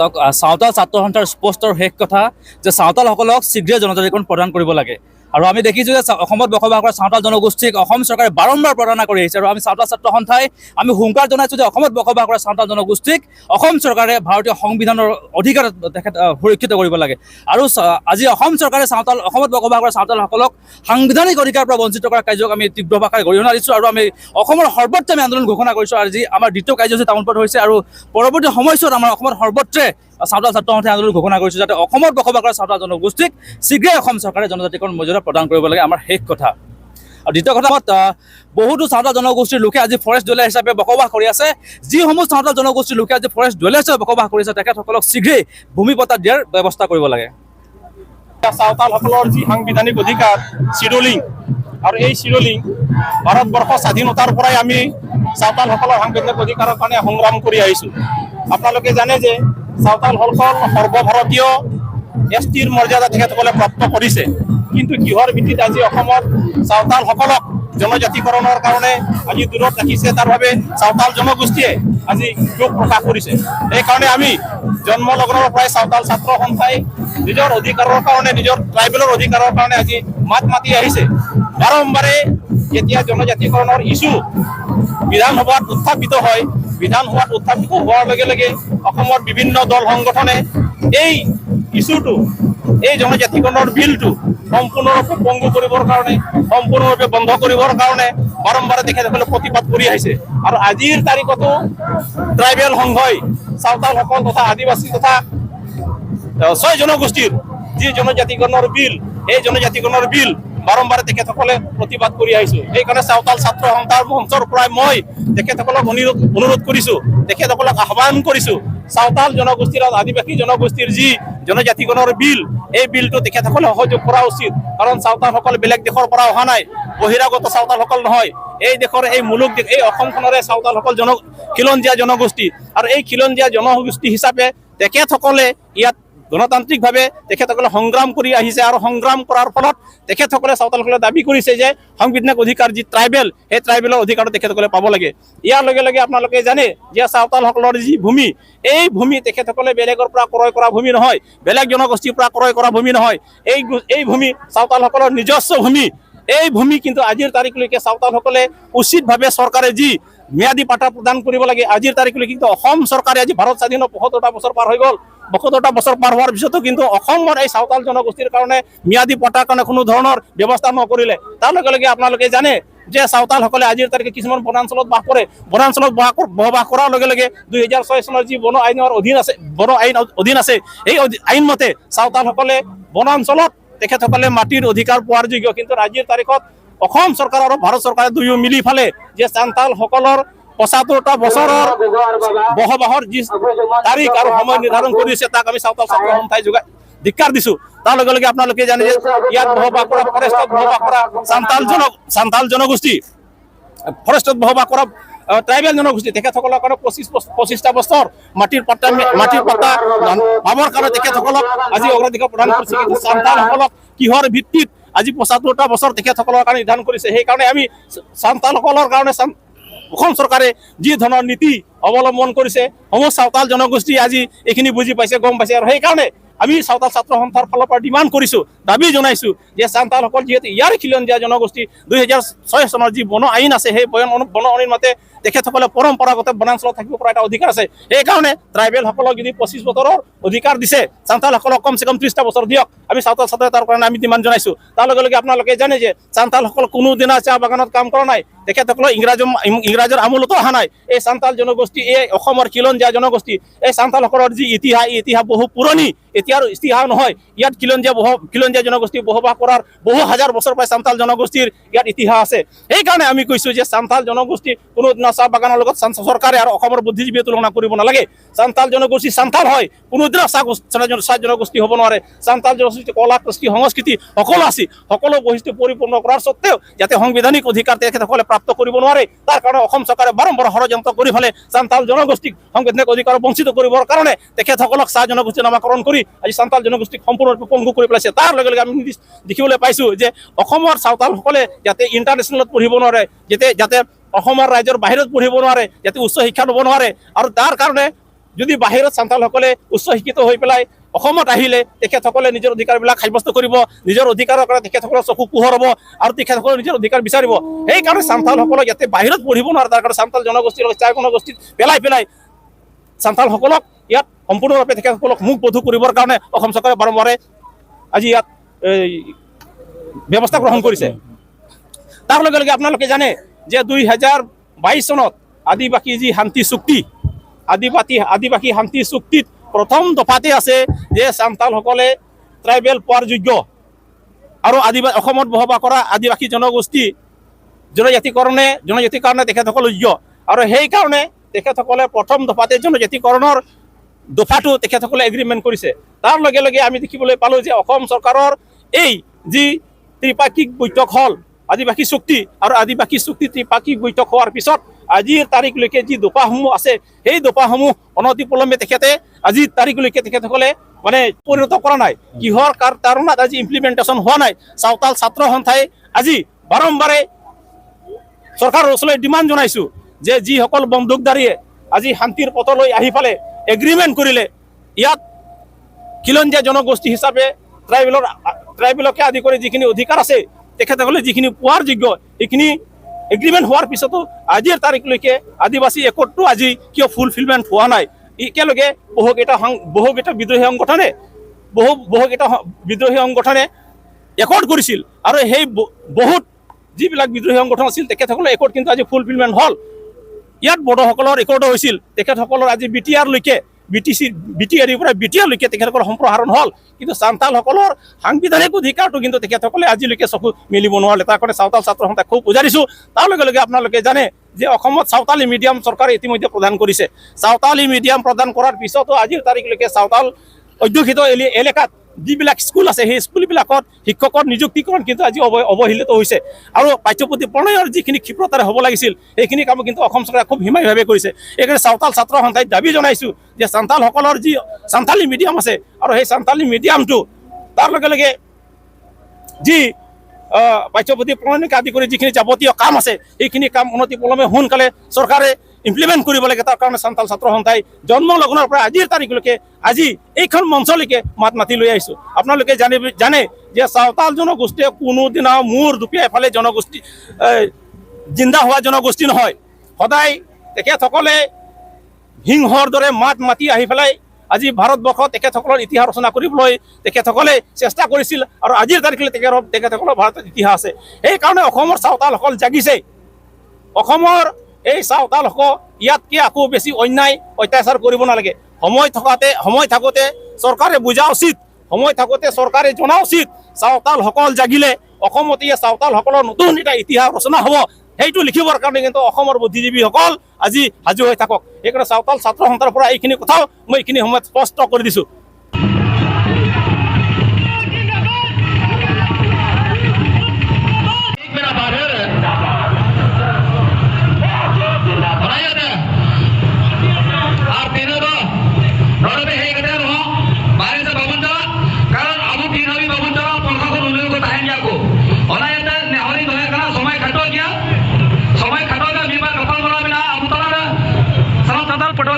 চাওক চাওতাল ছাত্ৰ সন্থাৰ স্পষ্ট শেষ কথা যে চাওতালসকলক শীঘ্ৰে জনজাতিকৰণ প্ৰদান কৰিব লাগে। আৰু আমি দেখিছোঁ যে অসমত বসবাস কৰা চাওতাল জনগোষ্ঠীক অসম চৰকাৰে বাৰম্বাৰ প্ৰতাৰণা কৰি আহিছে। আৰু আমি চাওতাল ছাত্ৰ সন্থাই আমি হুংকাৰ জনাইছোঁ যে অসমত বসবাস কৰা চাওতাল জনগোষ্ঠীক অসম চৰকাৰে ভাৰতীয় সংবিধানৰ অধিকাৰ তেখেত সুৰক্ষিত কৰিব লাগে। আৰু আজি অসম চৰকাৰে অসমত বসবাস কৰা চাওতালসকলক সাংবিধানিক অধিকাৰৰ পৰা বঞ্চিত কৰা কাৰ্যক আমি তীব্ৰ ভাষাৰে গৰিহণা দিছোঁ। আৰু আমি অসমৰ সৰ্বত্ৰে আমি আন্দোলন ঘোষণা কৰিছোঁ। আজি আমাৰ দ্বিতীয় কাৰ্যসূচী টাউনপথ হৈছে আৰু পৰৱৰ্তী সময়ছোৱাত আমাৰ অসমৰ সৰ্বত্ৰে চাওতাল ছাত্ৰ সন্থাই আন্দোলন ঘোষণা কৰিছোঁ যাতে অসমত বসবাস কৰা চাওতাল জনগোষ্ঠীক শীঘ্ৰে অসম চৰকাৰে জনজাতিকৰণ মৰ্যাদা প্ৰদান কৰিব লাগে, আমাৰ শেষ কথা। আৰু দ্বিতীয় কথা বহুতো চাওতাল জনগোষ্ঠীৰ লোকে আজি ফৰেষ্ট ডুৱেলাৰ হিচাপে বসবাস কৰি আছে। যিসমূহ চাওতাল জনগোষ্ঠীৰ লোকে আজি ফৰেষ্ট ডুৱেলাৰ হিচাপে বসবাস কৰিছে তেখেতসকলক শীঘ্ৰেই ভূমি পট্টা দিয়াৰ ব্যৱস্থা কৰিব লাগে। চাওতালসকলৰ যি সাংবিধানিক অধিকাৰ চিৰলিং, আৰু এই চিৰলিং ভাৰতবৰ্ষ স্বাধীনতাৰ পৰাই আমি চাওতালসকলৰ সাংবিধানিক অধিকাৰৰ কাৰণে সংগ্ৰাম কৰি আহিছোঁ। আপোনালোকে জানে যে চাওতালসকল সৰ্বভাৰতীয় এছটিৰ মৰ্যাদা তেখেতসকলে প্ৰাপ্ত কৰিছে। কিন্তু কিহৰ ভিত্তিত আজি অসমত চাওতালসকলক জনজাতিকৰণৰ কাৰণে আজি দূৰত ৰাখিছে, তাৰ বাবে চাওতাল জনগোষ্ঠীয়ে আজি ক্ষোভ প্ৰকাশ কৰিছে। সেইকাৰণে আমি জন্মলগ্নৰ পৰাই চাওতাল ছাত্ৰ সন্থাই নিজৰ অধিকাৰৰ কাৰণে, নিজৰ ট্ৰাইবেলৰ অধিকাৰৰ কাৰণে আজি মাত মাতি আহিছে। বাৰম্বাৰে যেতিয়া জনজাতিকৰণৰ ইছ্যু বিধানসভাত উত্থাপিত হয়, বিধানসভাত উত্থাপিত হোৱাৰ লগে লগে অসমৰ বিভিন্ন দল সংগঠনে এই ইছ্যুটো, এই জনজাতিকৰণৰ বিলটো সম্পূৰ্ণৰূপে পংগু কৰিবৰ কাৰণে, সম্পূৰ্ণৰূপে বন্ধ কৰিবৰ কাৰণে বাৰম্বাৰে তেখেতসকলে প্ৰতিবাদ কৰি আহিছে। আৰু আজিৰ তাৰিখতো ট্ৰাইবেল সংঘই চাওতালসকল তথা আদিবাসী তথা 6 জনগোষ্ঠীৰ যি জনজাতিকৰণৰ বিল, এই জনজাতিকৰণৰ বিল বাৰম্বাৰে তেখেতসকলে প্ৰতিবাদ কৰি আহিছোঁ। সেইকাৰণে চাওতাল ছাত্ৰ সন্থাৰ মঞ্চৰ পৰাই মই তেখেতসকলক অনুৰোধ কৰিছোঁ, তেখেতসকলক আহ্বান কৰিছোঁ, চাওতাল জনগোষ্ঠীৰ আৰু আদিবাসী জনগোষ্ঠীৰ যি জনজাতিকৰণৰ বিল, এই বিলটো তেখেতসকলে সহযোগ কৰা উচিত। কাৰণ চাওতালসকল বেলেগ দেশৰ পৰা অহা নাই, বহিৰাগত চাওতালসকল নহয়। এই দেশৰ, এই মুলুক দেশ, এই অসমখনৰে চাওতালসকল খিলঞ্জীয়া জনগোষ্ঠী। আৰু এই খিলঞ্জীয়া জনগোষ্ঠী হিচাপে তেখেতসকলে ইয়াত গণতান্ত্ৰিকভাৱে তেখেতসকলে সংগ্ৰাম কৰি আহিছে। আৰু সংগ্ৰাম কৰাৰ ফলত তেখেতসকলে চাওতালসকলে দাবী কৰিছে যে সাংবিধানিক অধিকাৰ যি ট্ৰাইবেল, সেই ট্ৰাইবেলৰ অধিকাৰো তেখেতসকলে পাব লাগে। ইয়াৰ লগে লগে আপোনালোকে জানে যে চাওতালসকলৰ যি ভূমি, এই ভূমি তেখেতসকলে বেলেগৰ পৰা ক্ৰয় কৰা ভূমি নহয়, বেলেগ জনগোষ্ঠীৰ পৰা ক্ৰয় কৰা ভূমি নহয়। এই ভূমি চাওতালসকলৰ নিজস্ব ভূমি। এই ভূমি কিন্তু আজিৰ তাৰিখলৈকে চাওতালসকলে উচিতভাৱে চৰকাৰে যি ম্যাদী পাট্টা প্ৰদান কৰিব লাগে, আজিৰ তাৰিখলৈকে কিন্তু অসম চৰকাৰে, আজি ভাৰত স্বাধীন ৭৫টা বছৰ পাৰ হৈ গ'ল, ৭৫টা বছৰ পাৰ হোৱাৰ পিছতো কিন্তু অসমৰ এই চাওতাল জনগোষ্ঠীৰ কাৰণে ম্যাদী পাট্টাৰ কাৰণে কোনো ধৰণৰ ব্যৱস্থা নকৰিলে। তাৰ লগে লগে আপোনালোকে জানে যে চাওতালসকলে আজিৰ তাৰিখে কিছুমান বনাঞ্চলত বাস কৰে। বনাঞ্চলত বসবাস কৰাৰ লগে লগে ২০০৬ চনৰ যি বন আইনৰ অধীন আছে, এই আইন মতে চাওতালসকলে বনাঞ্চলত তেখেতসকলে মাটিৰ অধিকাৰ পোৱাৰ যোগ্য। কিন্তু আজিৰ তাৰিখত অসম চৰকাৰ আৰু ভাৰত চৰকাৰে দুয়ো মিলি ফালে যে চাওতালসকলৰ ৭৫টা বছৰৰ বসবাসৰ যি তাৰিখ আৰু সময় নিৰ্ধাৰণ কৰিছে, তাক আমি চাওতাল ছাত্ৰ সন্থাই ধিক্কাৰ দিছোঁ। তাৰ লগে লগে আপোনালোকে জানে যে ইয়াত বসবাস কৰা, ফৰেষ্টত বসবাস কৰা চাওতাল জনগোষ্ঠী, ফৰেষ্টত বসবাস কৰা ট্ৰাইবেল জনগোষ্ঠী, তেখেতসকলৰ কাৰণে ২৫টা বছৰ মাটিৰ পাট্টা পাবৰ কাৰণে তেখেতসকলক আজি অগ্ৰাধিকাৰ প্ৰদান কৰিছে। কিন্তু চাওতালসকলক কিহৰ ভিত্তিত আজি ৭৫টা বছৰ তেখেতসকলৰ কাৰণে নিৰ্ধাৰণ কৰিছে? সেইকাৰণে আমি চাওতালসকলৰ কাৰণে অসম চৰকাৰে যি ধৰণৰ নীতি অৱলম্বন কৰিছে, সমূহ চাওতাল জনগোষ্ঠী আজি এইখিনি বুজি পাইছে, গম পাইছে। আৰু সেইকাৰণে আমি চাওতাল ছাত্ৰ সন্থাৰ ফালৰ পৰা ডিমাণ্ড কৰিছোঁ, দাবী জনাইছোঁ যে চাওতালসকল যিহেতু ইয়াৰ খিলঞ্জীয়া জনগোষ্ঠী, ২০০৬ চনৰ যি বন আইন আছে, সেই বন আইন মতে তেখেতসকলে পৰম্পৰাগত বনাঞ্চলত থাকিব পৰা এটা অধিকাৰ আছে। সেইকাৰণে ট্ৰাইবেলসকলক যদি ২৫ বছৰৰ অধিকাৰ দিছে, চাওতালসকলক কমচে কম ৩০টা বছৰ দিয়ক। আমি চাওতাল ছাত্ৰ তাৰ কাৰণে আমি ডিমাণ্ড জনাইছোঁ। তাৰ লগে লগে আপোনালোকে জানে যে চাওতালসকল কোনোদিনা চাহ বাগানত কাম কৰা নাই, তেখেতসকলৰ ইংৰাজৰ আমোলতো অহা নাই। এই চাওতাল জনগোষ্ঠী, এই অসমৰ খিলঞ্জীয়া জনগোষ্ঠী, এই চাওতালসকলৰ যি ইতিহাস, এই ইতিহাস বহু পুৰণি। এতিয়াৰ ইতিহাস নহয়, ইয়াত খিলঞ্জীয়া জনগোষ্ঠী বসবাস কৰাৰ বহু হাজাৰ বছৰ পৰাই চাওতাল জনগোষ্ঠীৰ ইয়াত ইতিহাস আছে। সেইকাৰণে আমি কৈছোঁ যে চাওতাল জনগোষ্ঠী কোনোদিনা চাহ বাগানৰ লগত চৰকাৰে আৰু অসমৰ বুদ্ধিজীৱীয়ে তুলনা কৰিব নালাগে। চাওতাল জনগোষ্ঠী চাওতাল হয়, কোনোদিনা চাহ জনগোষ্ঠী হ'ব নোৱাৰে। চাওতাল জনগোষ্ঠী কলা, কৃষ্টি, সংস্কৃতি সকলো আছে, সকলো বৈশিষ্ট্য পৰিপূৰ্ণ কৰাৰ স্বত্তেও যাতে সাংবিধানিক অধিকাৰ তেখেতসকলে প্ৰাপ্ত কৰিব নোৱাৰে, তাৰ কাৰণে অসম চৰকাৰে বাৰম্বাৰ ষড়যন্ত্ৰ কৰি ফেলে চাওতাল জনগোষ্ঠীক সাংবিধানিক অধিকাৰ বঞ্চিত কৰিবৰ কাৰণে তেখেতসকলক চাহ জনগোষ্ঠী নামাকৰণ কৰি আজি চাওতাল জনগোষ্ঠীক সম্পূৰ্ণৰূপে পংগু কৰি পেলাইছে। তাৰ লগে লগে আমি দেখিবলৈ পাইছোঁ যে অসমৰ চাওতালসকলে যাতে ইণ্টাৰনেশ্যনেলত পঢ়িব নোৱাৰে, যাতে অসমৰ ৰাজ্যৰ বাহিৰত পঢ়িব নোৱাৰে, যাতে উচ্চ শিক্ষা ল'ব নোৱাৰে। আৰু তাৰ কাৰণে যদি বাহিৰত সান্তালসকলে উচ্চ শিক্ষিত হৈ পেলাই অসমত আহিলে তেখেতসকলে নিজৰ অধিকাৰবিলাক সাব্যস্ত কৰিব, নিজৰ অধিকাৰৰ কাৰণে তেখেতসকলৰ চকু পোহৰ হ'ব আৰু তেখেতসকলে নিজৰ অধিকাৰ বিচাৰিব। সেইকাৰণে সান্তালসকলক ইয়াতে বাহিৰত পঢ়িব নোৱাৰে, তাৰ কাৰণে সান্তাল জনগোষ্ঠীৰ লগত চাহ জনগোষ্ঠীত পেলাই সান্তালসকলক ইয়াত সম্পূৰ্ণৰূপে তেখেতসকলক মুখবধূ কৰিবৰ কাৰণে অসম চৰকাৰে বাৰম্বাৰে আজি ইয়াত ব্যৱস্থা গ্ৰহণ কৰিছে। তাৰ লগে লগে আপোনালোকে জানে যে 2022 চনত আদিবাসী যি শান্তি চুক্তি, আদিবাসী শান্তি চুক্তিত প্ৰথম দফাতে আছে যে সান্তালসকলে ট্ৰাইবেল পোৱাৰ যোগ্য আৰু অসমত বসবাস কৰা আদিবাসী জনগোষ্ঠী জনজাতিৰ কাৰণে তেখেতসকল যোগ্য। আৰু সেইকাৰণে তেখেতসকলে প্ৰথম দফাতে জনজাতিকৰণৰ দফাটো তেখেতসকলে এগ্ৰিমেণ্ট কৰিছে। তাৰ লগে লগে আমি দেখিবলৈ পালোঁ যে অসম চৰকাৰৰ এই যি ত্ৰিপাক্ষিক বৈঠক হ'ল আদিবাসী চুক্তি, আৰু আদিবাসী চুক্তি ত্ৰিপাক্ষিক বৈঠক হোৱাৰ পিছত আজিৰ তাৰিখলৈকে যি দফাসমূহ আছে সেই দফাসমূহ অনতিপলমে আজিৰ তাৰিখলৈকে তেখেতসকলে মানে পৰিণত কৰা নাই। কিহৰ কাৰণত আজি ইমপ্লিমেণ্টেশ্যন হোৱা নাই? চাওতাল ছাত্ৰ সন্থাই আজি বাৰম্বাৰে চৰকাৰৰ ওচৰলৈ ডিমাণ্ড জনাইছোঁ যে যিসকল বন্দুকধাৰীয়ে আজি শান্তিৰ পথলৈ আহি পেলাই এগ্ৰিমেণ্ট কৰিলে, ইয়াত খিলঞ্জীয়া জনগোষ্ঠী হিচাপে ট্ৰাইবেলকে আদি কৰি যিখিনি অধিকাৰ আছে তেখেতসকলে যিখিনি পোৱাৰ যোগ্য সেইখিনি এগ্ৰিমেণ্ট হোৱাৰ পিছতো আজিৰ তাৰিখলৈকে আদিবাসী একতটো আজি কিয় ফুলফিলমেণ্ট হোৱা নাই? একেলগে বহুকেইটা বিদ্ৰোহী সংগঠনে একৰ্ড কৰিছিল, আৰু সেই বহুত যিবিলাক বিদ্ৰোহী সংগঠন আছিল তেখেতসকলৰ একৰ্ড কিন্তু আজি ফুলফিলমেণ্ট হ'ল। ইয়াত বড়োসকলৰ একৰ্ডো হৈছিল, তেখেতসকলৰ আজি বিটিআৰৰ পৰা বিটিআৰলৈকে তেখেতসকলৰ সম্প্ৰসাৰণ হ'ল, কিন্তু সান্তালসকলৰ সাংবিধানিক অধিকাৰটো কিন্তু তেখেতসকলে আজিলৈকে চকু মেলিব নোৱাৰিলে। তাৰ কাৰণে চাওতাল ছাত্ৰ সন্থাক খুব বুজাৰিছোঁ। তাৰ লগে লগে আপোনালোকে জানে যে অসমত চাওতালী মিডিয়াম চৰকাৰে ইতিমধ্যে প্ৰদান কৰিছে। চাওতালী মিডিয়াম প্ৰদান কৰাৰ পিছতো আজিৰ তাৰিখলৈকে চাওতাল অধ্যুষিত এলেকাত যিবিলাক স্কুল আছে সেই স্কুলবিলাকত শিক্ষকৰ নিযুক্তিকৰণ কিন্তু আজি অৱহেলিত হৈছে, আৰু পাঠ্যপুথি প্ৰণয়ৰ যিখিনি ক্ষিপ্ৰতাৰে হ'ব লাগিছিল সেইখিনি কাম কিন্তু অসম চৰকাৰে খুব সীমাহীভাৱে কৰিছে। এইকাৰণে চাওতাল ছাত্ৰ সন্থাই দাবী জনাইছোঁ যে সান্তালসকলৰ যি সান্তালী মিডিয়াম আছে আৰু সেই সান্তালী মিডিয়ামটো তাৰ লগে লগে যি পাঠ্যপুথি প্ৰণয়নকে আদি কৰি যিখিনি যাৱতীয় কাম আছে সেইখিনি কাম অনতিপলমে সোনকালে চৰকাৰে ইমপ্লিমেণ্ট কৰিব লাগে। তাৰ কাৰণে সান্তাল ছাত্ৰ সন্থাই জন্ম লগ্নৰ পৰা আজিৰ তাৰিখলৈকে আজি এইখন মঞ্চলৈকে মাত মাতি লৈ আহিছোঁ। আপোনালোকে জানে যে চাওতাল জনগোষ্ঠীয়ে কোনোদিনা মূৰ দুপিয়াই এফালে জনগোষ্ঠী জিন্দা হোৱা জনগোষ্ঠী নহয়। সদায় তেখেতসকলে সিংহৰ দৰে মাত মাতি আহি পেলাই আজি ভাৰতবৰ্ষত তেখেতসকলৰ ইতিহাস ৰচনা কৰিবলৈ তেখেতসকলে চেষ্টা কৰিছিল, আৰু আজিৰ তাৰিখলৈ তেখেতসকলৰ ভাৰতত ইতিহাস আছে। সেইকাৰণে অসমৰ চাওতালসকল জাগিছে। অসমৰ এই চাওতালসকল ইয়াতকৈ আকৌ বেছি অন্যায় অত্যাচাৰ কৰিব নালাগে। সময় থাকোঁতে চৰকাৰে বুজা উচিত, সময় থাকোঁতে চৰকাৰে জনা উচিত চাওতালসকল জাগিলে অসমতে চাওতালসকলৰ নতুন এটা ইতিহাস ৰচনা হ'ব। সেইটো লিখিবৰ কাৰণে কিন্তু অসমৰ বুদ্ধিজীৱীসকল আজি সাজু হৈ থাকক। সেইকাৰণে চাওতাল ছাত্ৰ সন্থাৰ পৰা এইখিনি কথাও মই এইখিনি সময়ত স্পষ্ট কৰি দিছোঁ। समय खटोगा बीमार कपाल बना बिना अब तो साला पटवा